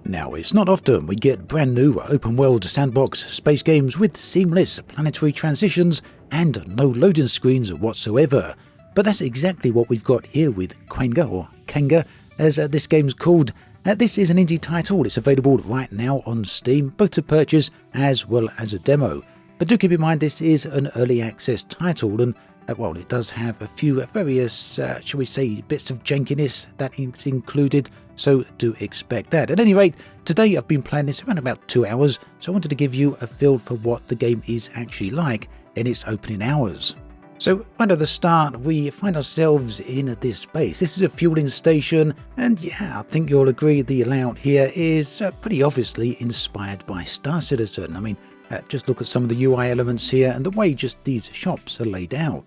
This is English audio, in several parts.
Now, it's not often we get brand new open-world sandbox space games with seamless planetary transitions and no loading screens whatsoever. But that's exactly what we've got here with Qanga, or Qanga, as this game's called. This is an indie title. It's available right now on Steam, both to purchase as well as a demo. But do keep in mind this is an early access title, and well, it does have a few various, shall we say, bits of jankiness that is included, so do expect that. At any rate, today I've been playing this around about 2 hours, so I wanted to give you a feel for what the game is actually like in its opening hours. So right at the start, we find ourselves in this space. This is a fueling station, and yeah, I think you'll agree the layout here is pretty obviously inspired by Star Citizen. I mean, just look at some of the UI elements here and the way just these shops are laid out.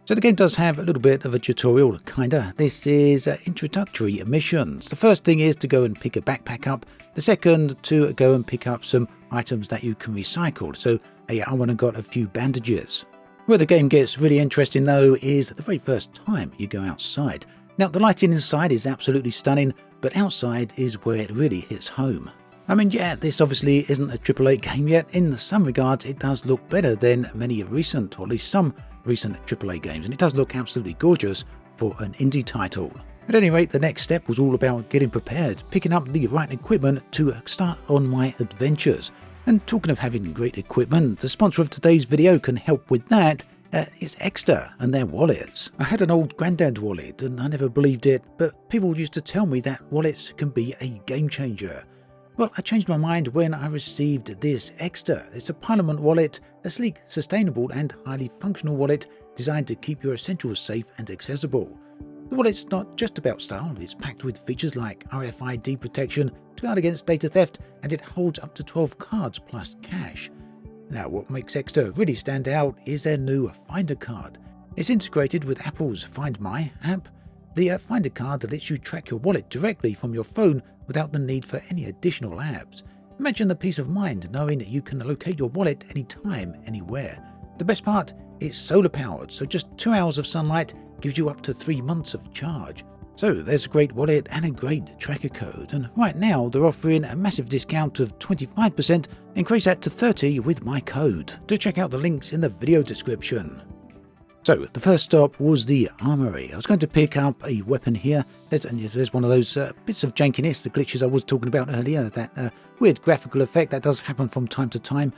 So the game does have a little bit of a tutorial, kinda. This is introductory missions. The first thing is to go and pick a backpack up. The second, to go and pick up some items that you can recycle. So I went and got a few bandages. Where the game gets really interesting though is the very first time you go outside. Now the lighting inside is absolutely stunning, but outside is where it really hits home. I mean, yeah, this obviously isn't a AAA game yet. In some regards, it does look better than many recent, or at least some recent AAA games, and it does look absolutely gorgeous for an indie title. At any rate, the next step was all about getting prepared, picking up the right equipment to start on my adventures. And talking of having great equipment, the sponsor of today's video can help with that. It's Extra and their wallets. I had an old granddad wallet and I never believed it, but people used to tell me that wallets can be a game changer. Well, I changed my mind when I received this Extra. It's a Parliament wallet, a sleek, sustainable and highly functional wallet designed to keep your essentials safe and accessible. The wallet's not just about style, it's packed with features like RFID protection to guard against data theft, and it holds up to 12 cards plus cash. Now, what makes Extra really stand out is their new Finder card. It's integrated with Apple's Find My app. The Finder card lets you track your wallet directly from your phone without the need for any additional apps. Imagine the peace of mind knowing that you can locate your wallet anytime, anywhere. The best part, it's solar powered, so just 2 hours of sunlight gives you up to 3 months of charge. So there's a great wallet and a great tracker code, and right now they're offering a massive discount of 25%, increase that to 30% with my code. Do check out the links in the video description. So the first stop was the armory. I was going to pick up a weapon here. There's one of those bits of jankiness, the glitches I was talking about earlier, that weird graphical effect that does happen from time to time.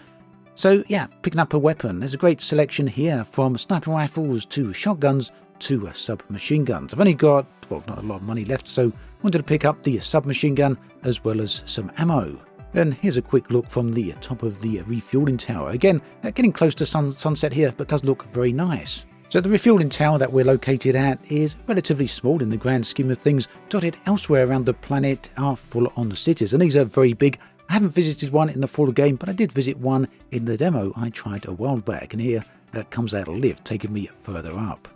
So yeah, picking up a weapon. There's a great selection here, from sniper rifles to shotguns to submachine guns. I've only got, well, not a lot of money left, so wanted to pick up the submachine gun as well as some ammo. And here's a quick look from the top of the refueling tower. Again, getting close to sunset here, but does look very nice. So the refueling tower that we're located at is relatively small in the grand scheme of things. Dotted elsewhere around the planet are full-on cities, and these are very big. I haven't visited one in the full game, but I did visit one in the demo I tried a while back, and here comes that lift taking me further up.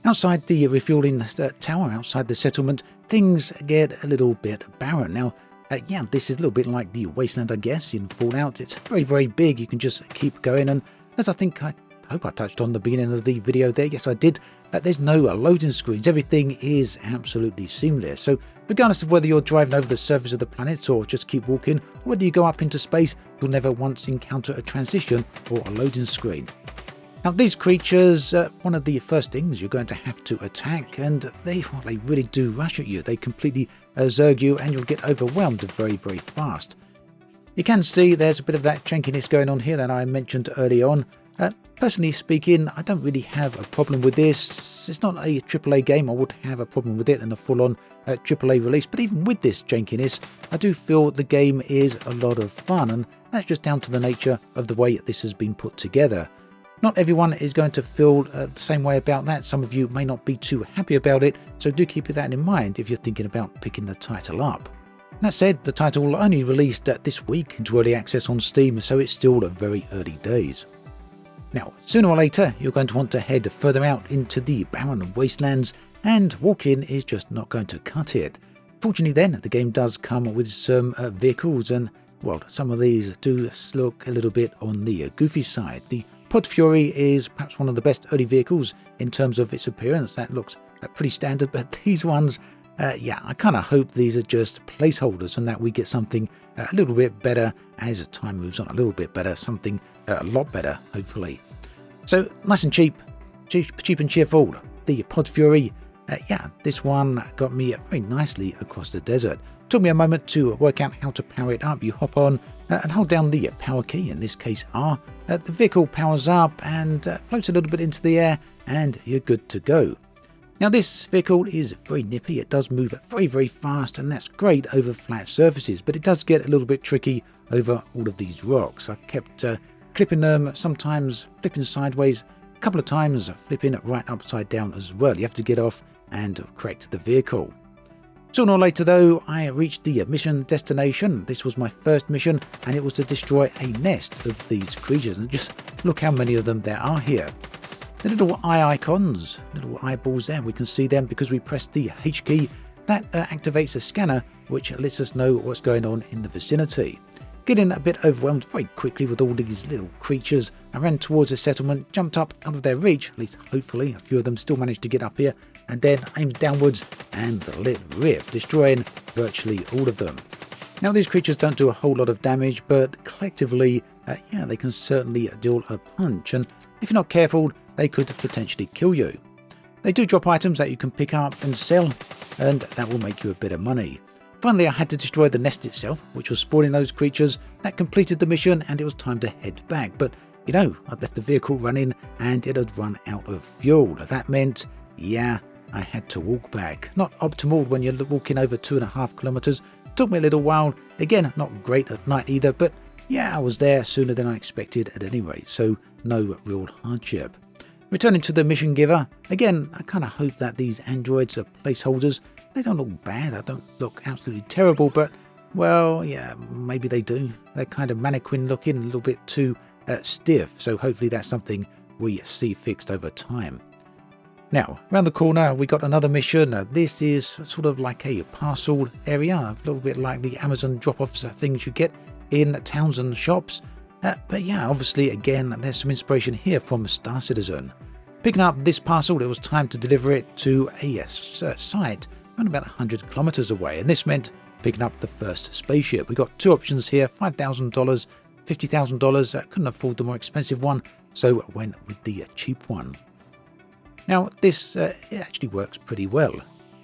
Outside the refueling tower, outside the settlement, things get a little bit barren. Now, yeah, this is a little bit like the Wasteland, I guess, in Fallout. It's very, very big. You can just keep going, and as I hope I touched on the beginning of the video there. Yes, I did. There's no loading screens. Everything is absolutely seamless. So regardless of whether you're driving over the surface of the planet or just keep walking, or whether you go up into space, you'll never once encounter a transition or a loading screen. Now these creatures, one of the first things you're going to have to attack, and they really do rush at you. They completely zerg you, and you'll get overwhelmed very, very fast. You can see there's a bit of that jankiness going on here that I mentioned early on. Personally speaking, I don't really have a problem with this. It's not a AAA game. I would have a problem with it in a full-on AAA release, but even with this jankiness, I do feel the game is a lot of fun, and that's just down to the nature of the way this has been put together. Not everyone is going to feel the same way about that. Some of you may not be too happy about it, so do keep that in mind if you're thinking about picking the title up. That said, the title only released this week into early access on Steam, so it's still very early days. Now, sooner or later, you're going to want to head further out into the barren wastelands, and walking is just not going to cut it. Fortunately then, the game does come with some vehicles, and, well, some of these do look a little bit on the goofy side. The Pod Fury is perhaps one of the best early vehicles in terms of its appearance. That looks pretty standard, but these ones Yeah, I kind of hope these are just placeholders and that we get something a little bit better as time moves on, a little bit better, something a lot better, hopefully. So, nice and cheap and cheerful. The Pod Fury, yeah, this one got me very nicely across the desert. Took me a moment to work out how to power it up. You hop on and hold down the power key, in this case R. The vehicle powers up and floats a little bit into the air, and you're good to go. Now this vehicle is very nippy, it does move very, very fast, and that's great over flat surfaces, but it does get a little bit tricky over all of these rocks. I kept clipping them, sometimes flipping sideways, a couple of times flipping right upside down as well. You have to get off and correct the vehicle. Sooner or later though, I reached the mission destination. This was my first mission, and it was to destroy a nest of these creatures, and just look how many of them there are here. The little eye icons, little eyeballs there, we can see them because we pressed the H key. That activates a scanner which lets us know what's going on in the vicinity. Getting a bit overwhelmed very quickly with all these little creatures, I ran towards a settlement, jumped up out of their reach, at least hopefully, a few of them still managed to get up here, and then aimed downwards and let rip, destroying virtually all of them. Now these creatures don't do a whole lot of damage, but collectively, yeah, they can certainly deal a punch, and if you're not careful, they could potentially kill you. They do drop items that you can pick up and sell, and that will make you a bit of money. Finally, I had to destroy the nest itself, which was spawning those creatures. That completed the mission, and it was time to head back. But, you know, I'd left the vehicle running, and it had run out of fuel. That meant, yeah, I had to walk back. Not optimal when you're walking over 2.5 kilometers. Took me a little while. Again, not great at night either, but yeah, I was there sooner than I expected at any rate, so no real hardship. Returning to the mission giver, again, I kind of hope that these androids are placeholders. They don't look bad, they don't look absolutely terrible, but, well, yeah, maybe they do. They're kind of mannequin looking, a little bit too stiff, so hopefully that's something we see fixed over time. Now, around the corner, we got another mission. This is sort of like a parcel area, a little bit like the Amazon drop-offs things you get in towns and shops. But yeah, obviously, again, there's some inspiration here from Star Citizen. Picking up this parcel, it was time to deliver it to a site around about 100 kilometers away, and this meant picking up the first spaceship. We got two options here, $5,000, $50,000. Couldn't afford the more expensive one, so I went with the cheap one. Now, this it actually works pretty well.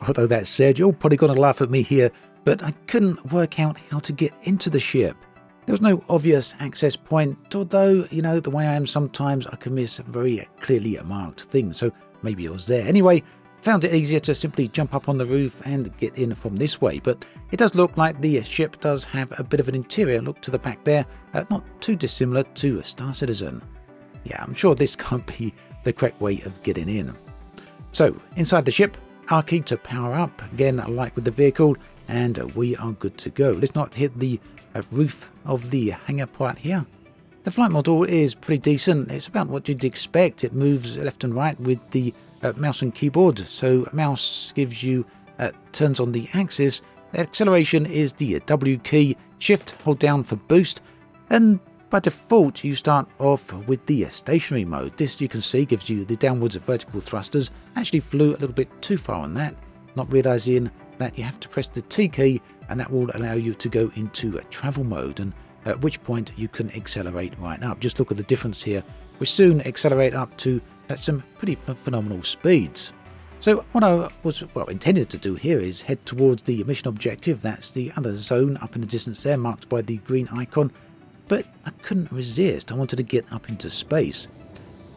Although that said, you're probably going to laugh at me here, but I couldn't work out how to get into the ship. There was no obvious access point, although, you know, the way I am sometimes, I can miss very clearly marked things, so maybe it was there. Anyway, found it easier to simply jump up on the roof and get in from this way, but it does look like the ship does have a bit of an interior look to the back there, not too dissimilar to Star Citizen. Yeah, I'm sure this can't be the correct way of getting in. So, inside the ship, R key to power up, again like with the vehicle, and we are good to go. Let's not hit the roof of the hangar part here. The flight model is pretty decent. It's about what you'd expect. It moves left and right with the mouse and keyboard. So mouse gives you turns on the axis. The acceleration is the W key. Shift, hold down for boost. And by default, you start off with the stationary mode. This, you can see, gives you the downwards vertical thrusters. Actually flew a little bit too far on that, not realizing that you have to press the T key, and that will allow you to go into travel mode, and at which point you can accelerate right up. Just look at the difference here. We soon accelerate up to some pretty phenomenal speeds. So what I was intended to do here is head towards the mission objective. That's the other zone up in the distance there, marked by the green icon. But I couldn't resist. I wanted to get up into space.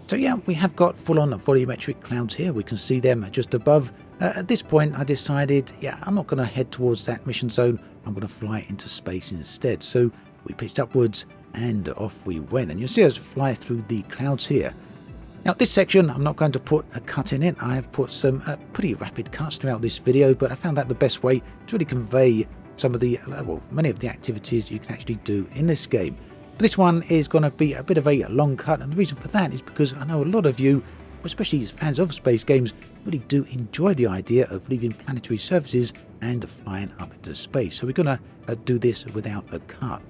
So yeah, we have got full-on volumetric clouds here. We can see them just above. At this point, I decided, yeah, I'm not going to head towards that mission zone. I'm going to fly into space instead. So we pitched upwards and off we went. And you'll see us fly through the clouds here. Now, this section, I'm not going to put a cut in it. I have put some pretty rapid cuts throughout this video, but I found that the best way to really convey some of the, many of the activities you can actually do in this game. But this one is going to be a bit of a long cut, and the reason for that is because I know a lot of you, especially as fans of space games, really do enjoy the idea of leaving planetary surfaces and flying up into space. So we're going to do this without a cut.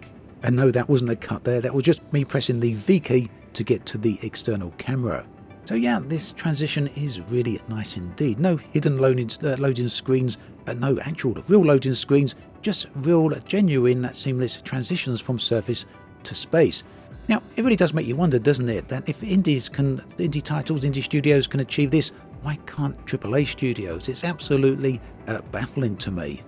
And no, that wasn't a cut there. That was just me pressing the V key to get to the external camera. So yeah, this transition is really nice indeed. No hidden loading screens no actual real loading screens, just real genuine seamless transitions from surface to space. Now, it really does make you wonder, doesn't it, that if indie titles, indie studios can achieve this, why can't AAA studios? It's absolutely baffling to me.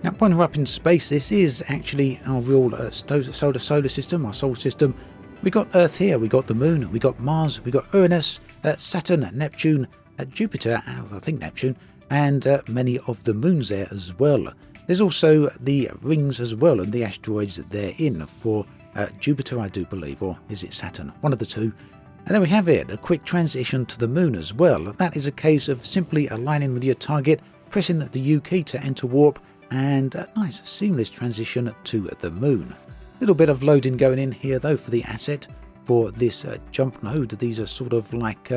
Now, when we're up in space, this is actually our real solar system, our solar system. We got Earth here, we got the Moon, we got Mars, we got Uranus, Saturn, Neptune, Jupiter, I think Neptune, and many of the moons there as well. There's also the rings as well, and the asteroids that they're in for Jupiter, I do believe, or is it Saturn? One of the two. And then we have it, a quick transition to the Moon as well. That is a case of simply aligning with your target, pressing the U key to enter warp, and a nice seamless transition to the Moon. Little bit of loading going in here though for the asset for this jump node. These are sort of like,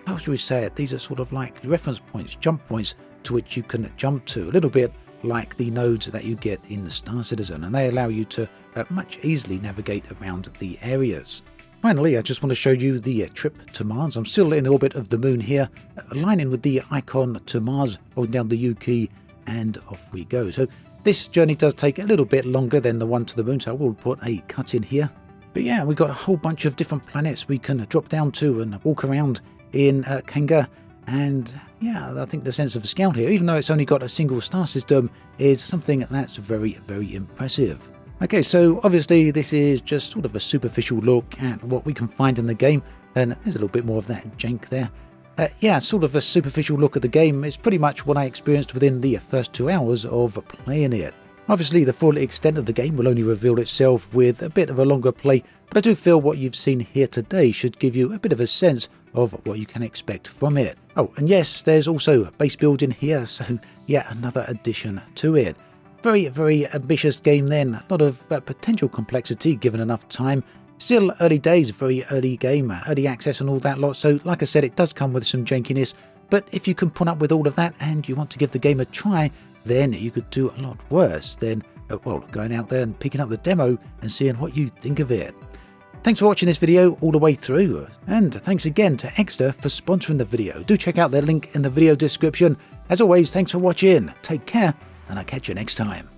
how should we say it? These are sort of like reference points, jump points to which you can jump to. A little bit like the nodes that you get in Star Citizen, and they allow you to much easily navigate around the areas. Finally, I just want to show you the trip to Mars. I'm still in the orbit of the Moon here, aligning with the icon to Mars, holding down the U key, and off we go. So this journey does take a little bit longer than the one to the Moon, so I will put a cut in here. But yeah, we've got a whole bunch of different planets we can drop down to and walk around in Qanga. And yeah, I think the sense of a scout here, even though it's only got a single star system, is something that's very, very impressive. Okay, so obviously this is just sort of a superficial look at what we can find in the game, and there's a little bit more of that jank there. Yeah, sort of a superficial look at the game is pretty much what I experienced within the first 2 hours of playing it. Obviously the full extent of the game will only reveal itself with a bit of a longer play, but I do feel what you've seen here today should give you a bit of a sense of what you can expect from it. Oh, and yes, there's also a base building here, so yeah, another addition to it. Very, very ambitious game then, a lot of potential complexity given enough time. Still early days, very early game, early access and all that lot, so like I said, it does come with some jankiness, but if you can put up with all of that and you want to give the game a try, then you could do a lot worse than, well, going out there and picking up the demo and seeing what you think of it. Thanks for watching this video all the way through, and thanks again to Extra for sponsoring the video. Do check out their link in the video description. As always, thanks for watching, take care, and I'll catch you next time.